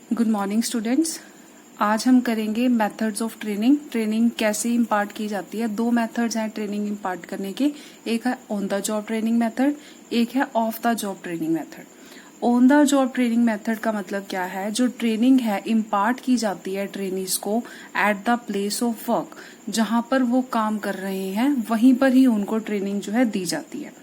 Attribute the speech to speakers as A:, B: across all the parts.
A: Good morning students. आज हम करेंगे मेथड्स ऑफ ट्रेनिंग। ट्रेनिंग कैसे इम्पार्ट की जाती है। दो मेथड्स हैं ट्रेनिंग इम्पार्ट करने के, एक है on the job training method, एक है of the job training method. On the job training method का मतलब क्या है, जो ट्रेनिंग है इम्पार्ट की जाती है ट्रेनीज को at the place of work, जहां पर वो काम कर रहे हैं वहीं पर ही उनको ट्रेनिंग जो है दी जाती है।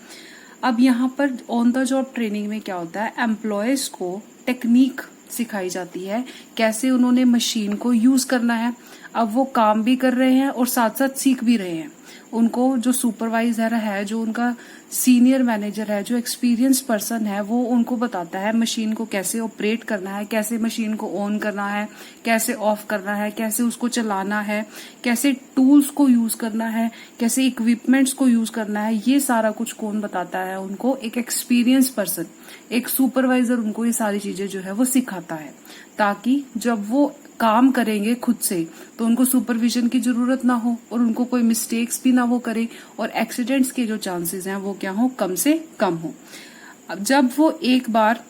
A: अब यहाँ पर ऑन द जॉब ट्रेनिंग में क्या होता है, एम्प्लॉयज को टेक्निक सिखाई जाती है, कैसे उन्होंने मशीन को यूज करना है। अब वो काम भी कर रहे हैं और साथ साथ सीख भी रहे हैं। उनको जो सुपरवाइजर है, जो उनका सीनियर मैनेजर है, जो एक्सपीरियंस पर्सन है, वो उनको बताता है मशीन को कैसे ऑपरेट करना है, कैसे मशीन को ऑन करना है, कैसे ऑफ करना है, कैसे उसको चलाना है, कैसे टूल्स को यूज करना है, कैसे इक्विपमेंट्स को यूज करना है। ये सारा कुछ कौन बताता है उनको, एक एक्सपीरियंस पर्सन, एक सुपरवाइजर उनको ये सारी चीजें जो है वो सिखाता है, ताकि जब वो काम करेंगे खुद से तो उनको सुपरविजन की जरूरत ना हो और उनको कोई मिस्टेक्स भी ना वो करे और एक्सीडेंट्स के जो चांसेस हैं वो क्या हो, कम से कम हो। अब जब वो एक बार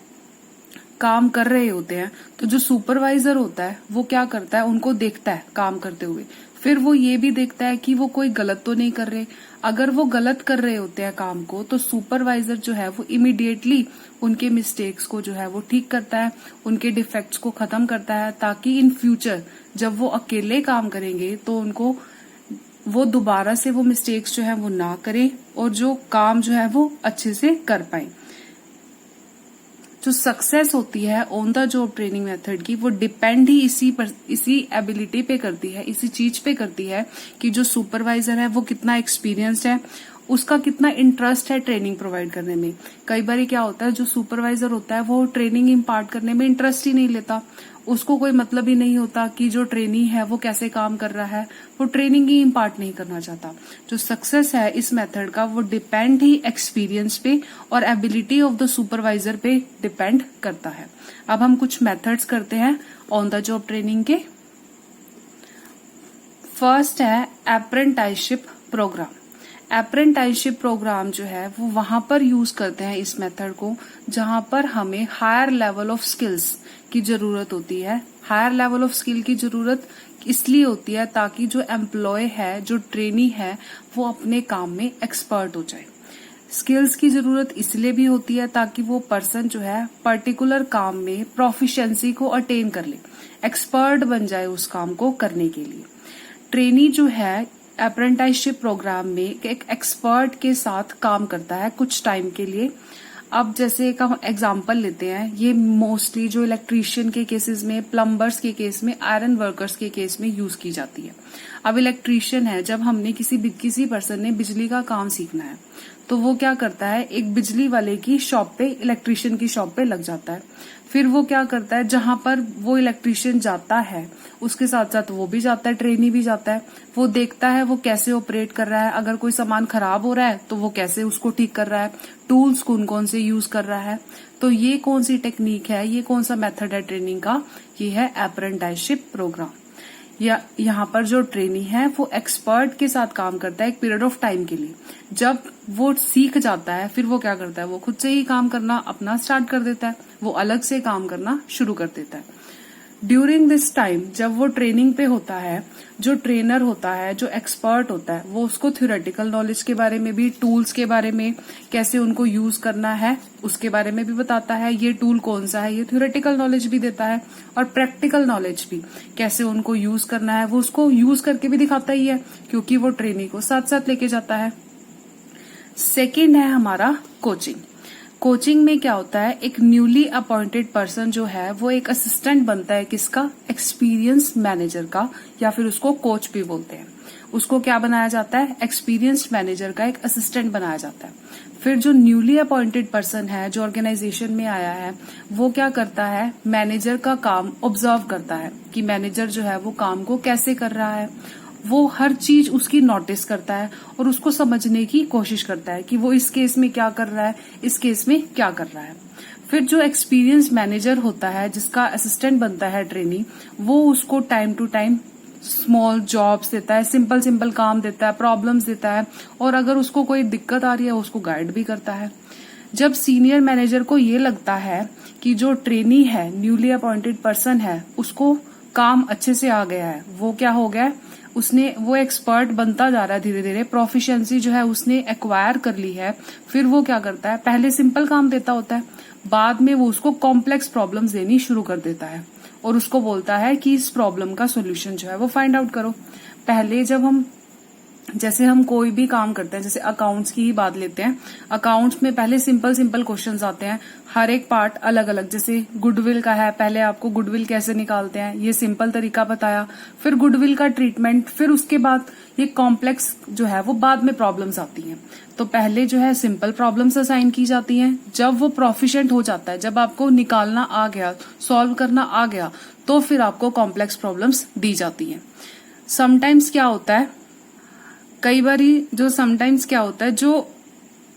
A: काम कर रहे होते हैं तो जो सुपरवाइजर होता है वो क्या करता है, उनको देखता है काम करते हुए, फिर वो ये भी देखता है कि वो कोई गलत तो नहीं कर रहे। अगर वो गलत कर रहे होते हैं काम को तो सुपरवाइजर जो है वो इमीडिएटली उनके मिस्टेक्स को जो है वो ठीक करता है, उनके डिफेक्ट्स को खत्म करता है, ताकि इन फ्यूचर जब वो अकेले काम करेंगे तो उनको वो दोबारा से वो मिस्टेक्स जो है वो ना करें और जो काम जो है वो अच्छे से कर पाए। जो सक्सेस होती है on the job training method की, वो डिपेंड ही इसी एबिलिटी पे करती है, इसी चीज पे करती है कि जो सुपरवाइजर है वो कितना एक्सपीरियंस्ड है, उसका कितना इंटरेस्ट है ट्रेनिंग प्रोवाइड करने में। कई बार क्या होता है, जो सुपरवाइजर होता है वो ट्रेनिंग इम्पार्ट करने में इंटरेस्ट ही नहीं लेता, उसको कोई मतलब ही नहीं होता कि जो ट्रेनी है वो कैसे काम कर रहा है, वो ट्रेनिंग ही इम्पार्ट नहीं करना चाहता। जो सक्सेस है इस मेथड का वो डिपेंड ही एक्सपीरियंस पे और एबिलिटी ऑफ द सुपरवाइजर पे डिपेंड करता है। अब हम कुछ मेथड्स करते हैं ऑन द जॉब ट्रेनिंग के। फर्स्ट है अप्रेंटिसशिप प्रोग्राम। अप्रेंटिसशिप प्रोग्राम जो है वो वहां पर यूज करते हैं इस मेथड को जहां पर हमें हायर लेवल ऑफ स्किल्स की जरूरत होती है। हायर लेवल ऑफ स्किल की जरूरत इसलिए होती है ताकि जो एम्प्लॉय है, जो ट्रेनी है, वो अपने काम में एक्सपर्ट हो जाए। स्किल्स की जरूरत इसलिए भी होती है ताकि वो पर्सन जो है पर्टिकुलर काम में प्रोफिशिएंसी को अटेन कर ले, एक्सपर्ट बन जाए उस काम को करने के लिए। ट्रेनी जो है अप्रेंटिसशिप प्रोग्राम में एक एक्सपर्ट के साथ काम करता है कुछ टाइम के लिए। अब जैसे एक हम एग्जांपल लेते हैं, ये मोस्टली जो इलेक्ट्रीशियन के केसेस में, प्लम्बर्स के केस में, आयरन वर्कर्स के केस में यूज की जाती है। अब इलेक्ट्रीशियन है, जब हमने किसी पर्सन ने बिजली का काम सीखना है तो वो क्या करता है, एक बिजली वाले की शॉप पे, इलेक्ट्रीशियन की शॉप पे लग जाता है। फिर वो क्या करता है, जहां पर वो इलेक्ट्रीशियन जाता है उसके साथ साथ वो भी जाता है, ट्रेनी भी जाता है। वो देखता है वो कैसे ऑपरेट कर रहा है, अगर कोई सामान खराब हो रहा है तो वो कैसे उसको ठीक कर रहा है, टूल्स कौन कौन से यूज कर रहा है। तो ये कौन सी टेक्निक है, ये कौन सा मेथड है ट्रेनिंग का, ये है अप्रेंटिसशिप प्रोग्राम। या यहाँ पर जो ट्रेनी है वो एक्सपर्ट के साथ काम करता है एक पीरियड ऑफ टाइम के लिए। जब वो सीख जाता है फिर वो क्या करता है, वो खुद से ही काम करना अपना स्टार्ट कर देता है, वो अलग से काम करना शुरू कर देता है। ड्यूरिंग दिस टाइम जब वो ट्रेनिंग पे होता है, जो ट्रेनर होता है, जो एक्सपर्ट होता है, वो उसको थ्योरेटिकल नॉलेज के बारे में भी, टूल्स के बारे में, कैसे उनको यूज करना है उसके बारे में भी बताता है। ये टूल कौन सा है, ये थ्योरेटिकल नॉलेज भी देता है, और प्रैक्टिकल नॉलेज भी, कैसे उनको यूज करना है वो उसको यूज करके भी दिखाता ही है, क्योंकि वो ट्रेनिंग को साथ साथ लेके जाता है। सेकेंड है हमारा कोचिंग। कोचिंग में क्या होता है, एक न्यूली अपॉइंटेड पर्सन जो है वो एक असिस्टेंट बनता है, किसका, एक्सपीरियंस मैनेजर का, या फिर उसको कोच भी बोलते हैं। उसको क्या बनाया जाता है, एक्सपीरियंस्ड मैनेजर का एक असिस्टेंट बनाया जाता है। फिर जो न्यूली अपॉइंटेड पर्सन है, जो ऑर्गेनाइजेशन में आया है, वो क्या करता है, मैनेजर का काम ऑब्जर्व करता है कि मैनेजर जो है वो काम को कैसे कर रहा है। वो हर चीज उसकी नोटिस करता है और उसको समझने की कोशिश करता है कि वो इस केस में क्या कर रहा है, इस केस में क्या कर रहा है। फिर जो एक्सपीरियंस मैनेजर होता है, जिसका असिस्टेंट बनता है ट्रेनी, वो उसको time to time small jobs देता है, सिंपल काम देता है, प्रॉब्लम्स देता है, और अगर उसको कोई दिक्कत आ रही है उसको गाइड भी करता है। जब सीनियर मैनेजर को ये लगता है कि जो ट्रेनी है, न्यूली अपॉइंटेड पर्सन है, उसको काम अच्छे से आ गया है, वो क्या हो गया, वो एक्सपर्ट बनता जा रहा है, धीरे धीरे प्रोफिशिएंसी जो है उसने एक्वायर कर ली है, फिर वो क्या करता है, पहले सिंपल काम देता होता है, बाद में वो उसको कॉम्प्लेक्स प्रॉब्लम्स देनी शुरू कर देता है और उसको बोलता है कि इस प्रॉब्लम का सोल्यूशन जो है वो फाइंड आउट करो। पहले जब हम कोई भी काम करते हैं, जैसे अकाउंट्स की ही बात लेते हैं, अकाउंट्स में पहले सिंपल क्वेश्चंस आते हैं, हर एक पार्ट अलग अलग, जैसे गुडविल का है, पहले आपको गुडविल कैसे निकालते हैं ये सिंपल तरीका बताया, फिर गुडविल का ट्रीटमेंट, फिर उसके बाद ये कॉम्प्लेक्स जो है वो बाद में प्रॉब्लम्स आती हैं। तो पहले जो है सिंपल प्रॉब्लम्स असाइन की जाती हैं, जब वो प्रोफिशिएंट हो जाता है, जब आपको निकालना आ गया, सॉल्व करना आ गया, तो फिर आपको कॉम्प्लेक्स प्रॉब्लम्स दी जाती हैं। समटाइम्स क्या होता है, कई बारी जो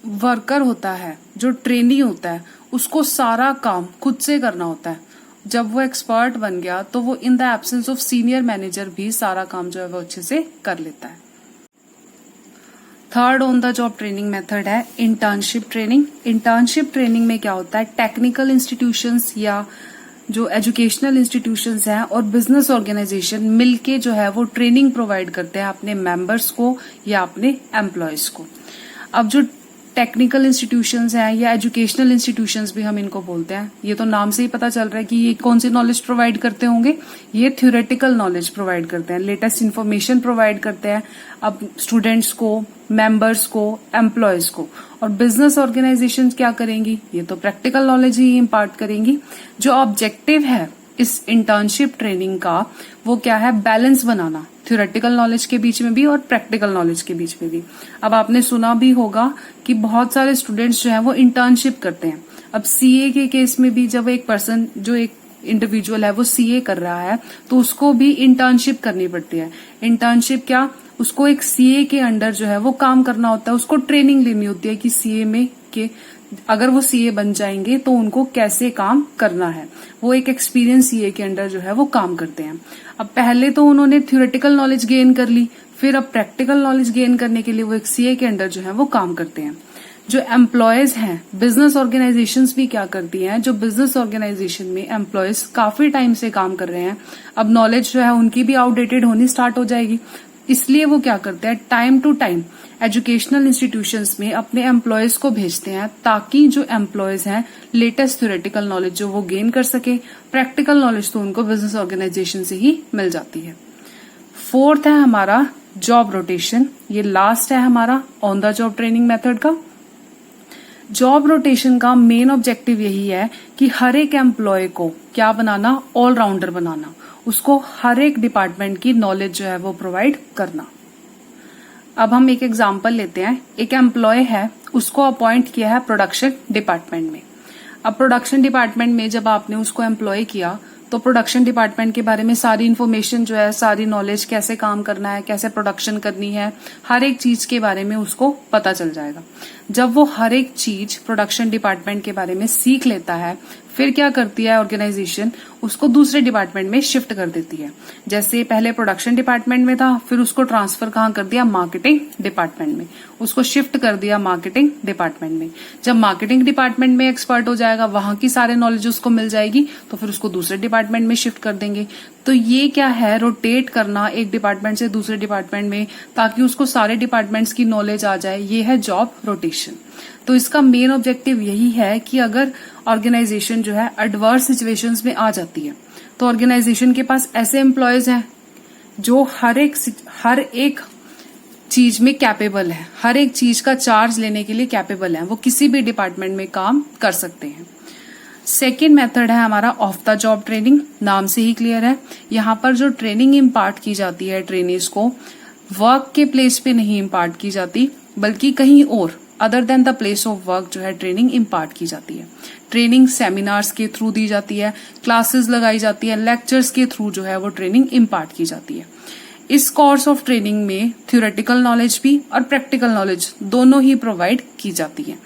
A: वर्कर होता है, जो ट्रेनी होता है, उसको सारा काम खुद से करना होता है। जब वो एक्सपर्ट बन गया तो वो in the absence of senior manager भी सारा काम जो है वो अच्छे से कर लेता है। Third on the job training method है इंटर्नशिप ट्रेनिंग। इंटर्नशिप ट्रेनिंग में क्या होता है, टेक्निकल इंस्टीट्यूशंस या जो एजुकेशनल इंस्टीट्यूशंस हैं और बिजनेस ऑर्गेनाइजेशन मिलके जो है वो ट्रेनिंग प्रोवाइड करते हैं अपने मेंबर्स को या अपने एम्प्लॉयज को। अब जो टेक्निकल इंस्टीट्यूशंस हैं या एजुकेशनल इंस्टीट्यूशंस भी हम इनको बोलते हैं, ये तो नाम से ही पता चल रहा है कि ये कौन सी नॉलेज प्रोवाइड करते होंगे, ये थ्योरेटिकल नॉलेज प्रोवाइड करते हैं, लेटेस्ट इन्फॉर्मेशन प्रोवाइड करते हैं अब स्टूडेंट्स को, मेंबर्स को, एम्प्लॉयज को। और बिजनेस ऑर्गेनाइजेशंस क्या करेंगी, ये तो प्रैक्टिकल नॉलेज ही इम्पार्ट करेंगी। जो ऑब्जेक्टिव है इस इंटर्नशिप ट्रेनिंग का वो क्या है, बैलेंस बनाना, थ्योरेटिकल नॉलेज के बीच में भी और प्रैक्टिकल नॉलेज के बीच में भी। अब आपने सुना भी होगा कि बहुत सारे स्टूडेंट्स जो है वो इंटर्नशिप करते हैं। अब सीए के केस में भी जब एक पर्सन, जो एक इंडिविजुअल है वो सीए कर रहा है, तो उसको भी इंटर्नशिप करनी पड़ती है। इंटर्नशिप क्या, उसको एक सीए के अंडर जो है वो काम करना होता है, उसको ट्रेनिंग लेनी होती है कि सीए में के अगर वो सीए बन जाएंगे तो उनको कैसे काम करना है। वो एक एक्सपीरियंस सीए के अंडर जो है वो काम करते हैं। अब पहले तो उन्होंने थ्योरेटिकल नॉलेज गेन कर ली, फिर अब प्रैक्टिकल नॉलेज गेन करने के लिए वो एक सीए के अंडर जो है वो काम करते हैं। जो एम्प्लॉयज हैं, बिजनेस ऑर्गेनाइजेशंस भी क्या करती हैं, जो बिजनेस ऑर्गेनाइजेशन में एम्प्लॉयज काफी टाइम से काम कर रहे हैं, अब नॉलेज जो है उनकी भी आउटडेटेड होनी स्टार्ट हो जाएगी। इसलिए वो क्या करते हैं, time to time educational institutions में अपने एम्प्लॉयज को भेजते हैं, ताकि जो एम्प्लॉयज हैं लेटेस्ट थ्योरेटिकल नॉलेज जो वो गेन कर सके। प्रैक्टिकल नॉलेज तो उनको बिजनेस ऑर्गेनाइजेशन से ही मिल जाती है। फोर्थ है हमारा जॉब रोटेशन, ये लास्ट है हमारा on the job training method का। जॉब रोटेशन का मेन ऑब्जेक्टिव यही है कि हर एक एम्प्लॉय को क्या बनाना, ऑलराउंडर बनाना, उसको हर एक डिपार्टमेंट की नॉलेज जो है वो प्रोवाइड करना। अब हम एक एग्जांपल लेते हैं। एक एम्प्लॉय है, उसको अपॉइंट किया है प्रोडक्शन डिपार्टमेंट में। अब प्रोडक्शन डिपार्टमेंट में जब आपने उसको एम्प्लॉय किया तो प्रोडक्शन डिपार्टमेंट के बारे में सारी इन्फॉर्मेशन जो है, सारी नॉलेज, कैसे काम करना है, कैसे प्रोडक्शन करनी है, हर एक चीज के बारे में उसको पता चल जाएगा। जब वो हर एक चीज प्रोडक्शन डिपार्टमेंट के बारे में सीख लेता है, फिर क्या करती है ऑर्गेनाइजेशन, उसको दूसरे डिपार्टमेंट में शिफ्ट कर देती है। जैसे पहले प्रोडक्शन डिपार्टमेंट में था, फिर उसको ट्रांसफर कहाँ कर दिया, मार्केटिंग डिपार्टमेंट में, उसको शिफ्ट कर दिया मार्केटिंग डिपार्टमेंट में। जब मार्केटिंग डिपार्टमेंट में एक्सपर्ट हो जाएगा, वहां की सारे नॉलेज उसको मिल जाएगी, तो फिर उसको दूसरे डिपार्टमेंट में शिफ्ट कर देंगे। तो ये क्या है, रोटेट करना एक डिपार्टमेंट से दूसरे डिपार्टमेंट में, ताकि उसको सारे डिपार्टमेंट्स की नॉलेज आ जाए, ये है जॉब रोटेशन। तो इसका मेन ऑब्जेक्टिव यही है कि अगर ऑर्गेनाइजेशन जो है एडवर्स सिचुएशंस में आ जाती है, तो ऑर्गेनाइजेशन के पास ऐसे एम्प्लॉयज हैं जो हर एक चीज में कैपेबल है, हर एक चीज का चार्ज लेने के लिए कैपेबल है, वो किसी भी डिपार्टमेंट में काम कर सकते हैं। सेकेंड मेथड है हमारा ऑफ द जॉब ट्रेनिंग, नाम से ही क्लियर है। यहाँ पर जो ट्रेनिंग इम्पार्ट की जाती है ट्रेनीज को, वर्क के प्लेस पे नहीं इम्पार्ट की जाती, बल्कि कहीं और other than the place of work जो है ट्रेनिंग इम्पार्ट की जाती है। ट्रेनिंग सेमिनार्स के थ्रू दी जाती है, क्लासेस लगाई जाती है, लेक्चर्स के थ्रू जो है वो ट्रेनिंग इम्पार्ट की जाती है। इस कोर्स ऑफ ट्रेनिंग में थ्योरेटिकल नॉलेज भी और प्रैक्टिकल नॉलेज दोनों ही प्रोवाइड की जाती है।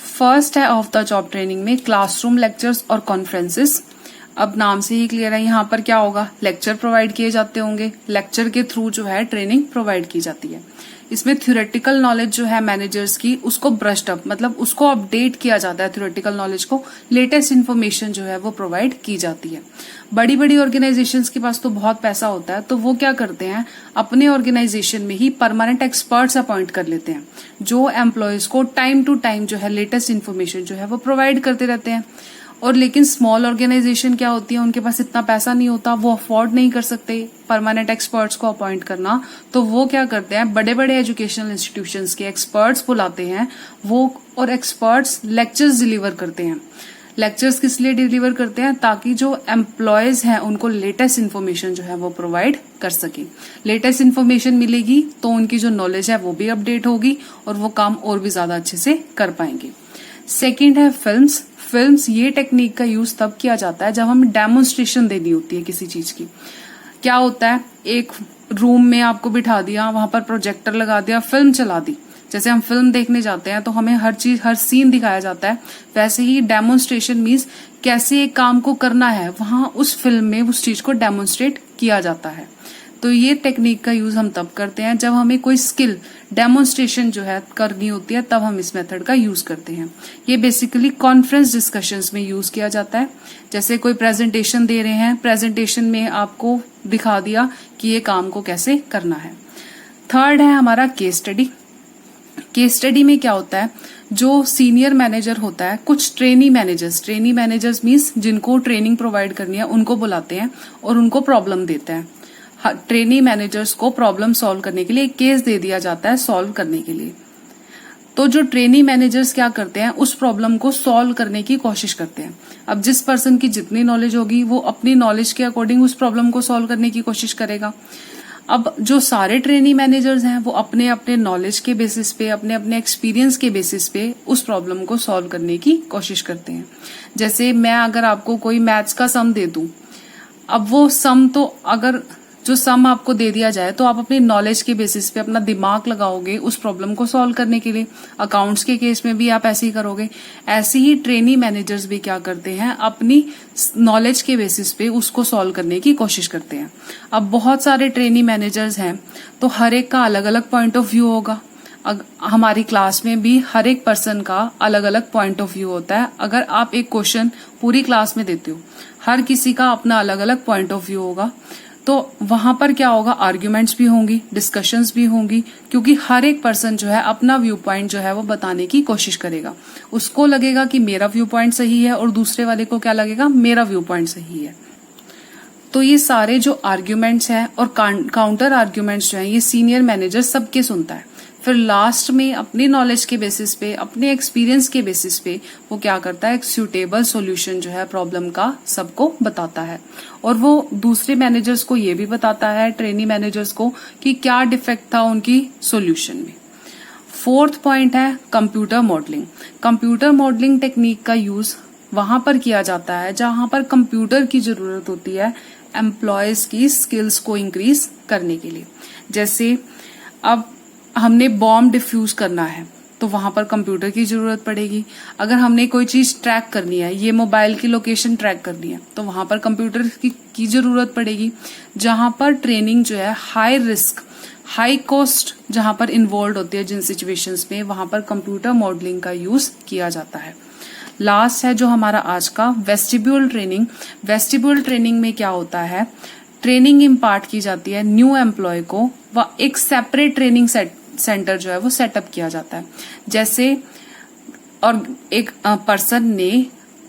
A: फर्स्ट है ऑफ द जॉब ट्रेनिंग में क्लासरूम लेक्चर्स और कॉन्फ्रेंसेस। अब नाम से ही क्लियर है, यहाँ पर क्या होगा, लेक्चर प्रोवाइड किए जाते होंगे, लेक्चर के थ्रू जो है ट्रेनिंग प्रोवाइड की जाती है। इसमें थ्योरेटिकल नॉलेज जो है मैनेजर्स की उसको ब्रश्ड अप, मतलब उसको अपडेट किया जाता है, थ्योरेटिकल नॉलेज को लेटेस्ट इन्फॉर्मेशन जो है वो प्रोवाइड की जाती है। बड़ी बड़ी ऑर्गेनाइजेशंस के पास तो बहुत पैसा होता है, तो वो क्या करते हैं, अपने ऑर्गेनाइजेशन में ही परमानेंट एक्सपर्ट्स अपॉइंट कर लेते हैं जो एम्प्लॉयज को टाइम टू टाइम जो है लेटेस्ट इन्फॉर्मेशन जो है वो प्रोवाइड करते रहते हैं। और लेकिन स्मॉल ऑर्गेनाइजेशन क्या होती है, उनके पास इतना पैसा नहीं होता, वो अफोर्ड नहीं कर सकते परमानेंट एक्सपर्ट्स को अपॉइंट करना, तो वो क्या करते हैं, बड़े बड़े एजुकेशनल इंस्टीट्यूशंस के एक्सपर्ट्स बुलाते हैं वो, और एक्सपर्ट्स लेक्चर्स डिलीवर करते हैं। लेक्चर्स किस लिए डिलीवर करते हैं, ताकि जो एम्प्लॉयज हैं उनको लेटेस्ट इन्फॉर्मेशन जो है वो प्रोवाइड कर सके। लेटेस्ट इन्फॉर्मेशन मिलेगी तो उनकी जो नॉलेज है वो भी अपडेट होगी और वो काम और भी ज्यादा अच्छे से कर पाएंगे। सेकेंड है फिल्म्स। ये टेक्निक का यूज तब किया जाता है जब हमें डेमोन्स्ट्रेशन देनी होती है किसी चीज की। क्या होता है, एक रूम में आपको बिठा दिया, वहां पर प्रोजेक्टर लगा दिया, फिल्म चला दी। जैसे हम फिल्म देखने जाते हैं तो हमें हर सीन दिखाया जाता है, वैसे ही डेमोन्स्ट्रेशन मीन्स कैसे एक काम को करना है, वहां उस फिल्म में उस चीज को डेमोन्स्ट्रेट किया जाता है। तो ये टेक्निक का यूज हम तब करते हैं जब हमें कोई स्किल डेमोन्स्ट्रेशन जो है करनी होती है, तब हम इस मेथड का यूज करते हैं। ये बेसिकली कॉन्फ्रेंस डिस्कशंस में यूज किया जाता है। जैसे कोई प्रेजेंटेशन दे रहे हैं, प्रेजेंटेशन में आपको दिखा दिया कि ये काम को कैसे करना है। थर्ड है हमारा केस स्टडी। केस स्टडी में क्या होता है, जो सीनियर मैनेजर होता है, कुछ ट्रेनी मैनेजर्स मीन्स जिनको ट्रेनिंग प्रोवाइड करनी है उनको बुलाते हैं और उनको प्रॉब्लम देते हैं। ट्रेनी मैनेजर्स को प्रॉब्लम सॉल्व करने के लिए एक केस दे दिया जाता है सॉल्व करने के लिए। तो जो ट्रेनी मैनेजर्स क्या करते हैं, उस प्रॉब्लम को सॉल्व करने की कोशिश करते हैं। अब जिस पर्सन की जितनी नॉलेज होगी वो अपनी नॉलेज के अकॉर्डिंग उस प्रॉब्लम को सॉल्व करने की कोशिश करेगा। अब जो सारे ट्रेनी मैनेजर्स हैं वो अपने अपने नॉलेज के बेसिस पे, अपने अपने एक्सपीरियंस के बेसिस पे उस प्रॉब्लम को सॉल्व करने की कोशिश करते हैं। जैसे मैं अगर आपको कोई मैथ्स का सम दे दूं, अब वो सम तो अगर जो सम आपको दे दिया जाए तो आप अपनी नॉलेज के बेसिस पे अपना दिमाग लगाओगे उस प्रॉब्लम को सॉल्व करने के लिए। अकाउंट्स के केस में भी आप ऐसे ही करोगे। ऐसे ही ट्रेनी मैनेजर्स भी क्या करते हैं, अपनी नॉलेज के बेसिस पे उसको सॉल्व करने की कोशिश करते हैं। अब बहुत सारे ट्रेनी मैनेजर्स हैं तो हर एक का अलग अलग पॉइंट ऑफ व्यू होगा। हमारी क्लास में भी हर एक पर्सन का अलग अलग पॉइंट ऑफ व्यू होता है। अगर आप एक क्वेश्चन पूरी क्लास में देते हो, हर किसी का अपना अलग अलग पॉइंट ऑफ व्यू होगा, तो वहां पर क्या होगा, आर्ग्यूमेंट्स भी होंगी, डिस्कशंस भी होंगी, क्योंकि हर एक पर्सन जो है अपना व्यू पॉइंट जो है वो बताने की कोशिश करेगा। उसको लगेगा कि मेरा व्यू पॉइंट सही है और दूसरे वाले को क्या लगेगा, मेरा व्यू पॉइंट सही है। तो ये सारे जो आर्ग्यूमेंट्स हैं और काउंटर आर्ग्यूमेंट्स जो हैं, ये सीनियर मैनेजर सबके सुनता है। फिर लास्ट में अपनी नॉलेज के बेसिस पे, अपने एक्सपीरियंस के बेसिस पे वो क्या करता है, एक सूटेबल सॉल्यूशन जो है प्रॉब्लम का सबको बताता है। और वो दूसरे मैनेजर्स को ये भी बताता है, ट्रेनी मैनेजर्स को, कि क्या डिफेक्ट था उनकी सॉल्यूशन में। फोर्थ पॉइंट है computer modelling. Computer modelling technique का यूज वहां पर किया जाता है जहां पर कंप्यूटर की जरूरत होती है एम्प्लॉयज की स्किल्स को इंक्रीज करने के लिए। जैसे अब हमने बॉम्ब डिफ्यूज करना है तो वहां पर कंप्यूटर की जरूरत पड़ेगी। अगर हमने कोई चीज ट्रैक करनी है, ये मोबाइल की लोकेशन ट्रैक करनी है, तो वहां पर कंप्यूटर की जरूरत पड़ेगी। जहां पर ट्रेनिंग जो है हाई रिस्क हाई कॉस्ट जहां पर इन्वॉल्व होती है, जिन सिचुएशंस में, वहां पर कंप्यूटर मॉडलिंग का यूज किया जाता है। लास्ट है जो हमारा आज का वेस्टिब्यूल ट्रेनिंग। वेस्टिब्यूल ट्रेनिंग में क्या होता है, ट्रेनिंग इम्पार्ट की जाती है न्यू एम्प्लॉय को, व एक सेपरेट ट्रेनिंग सेंटर जो है वो सेटअप किया जाता है। जैसे और एक पर्सन ने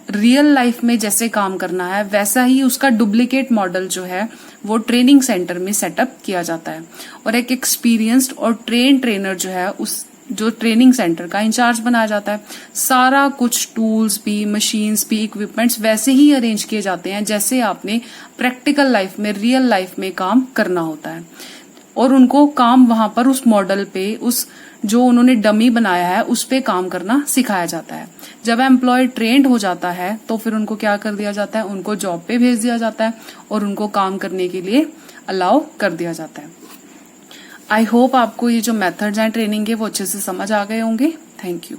A: रियल लाइफ में जैसे काम करना है, वैसा ही उसका डुप्लीकेट मॉडल जो है वो ट्रेनिंग सेंटर में सेटअप किया जाता है। और एक एक्सपीरियंस्ड और ट्रेनर जो है उस जो ट्रेनिंग सेंटर का इंचार्ज बनाया जाता है। सारा कुछ टूल्स भी, मशीन्स भी, इक्विपमेंट्स वैसे ही अरेंज किए जाते हैं जैसे आपने प्रैक्टिकल लाइफ में, रियल लाइफ में काम करना होता है। और उनको काम वहां पर उस मॉडल पे, उस जो उन्होंने डमी बनाया है उस पे काम करना सिखाया जाता है। जब एम्प्लॉय ट्रेंड हो जाता है तो फिर उनको क्या कर दिया जाता है, उनको जॉब पे भेज दिया जाता है और उनको काम करने के लिए अलाउ कर दिया जाता है। आई होप आपको ये जो मेथड्स हैं ट्रेनिंग के वो अच्छे से समझ आ गए होंगे। Thank you.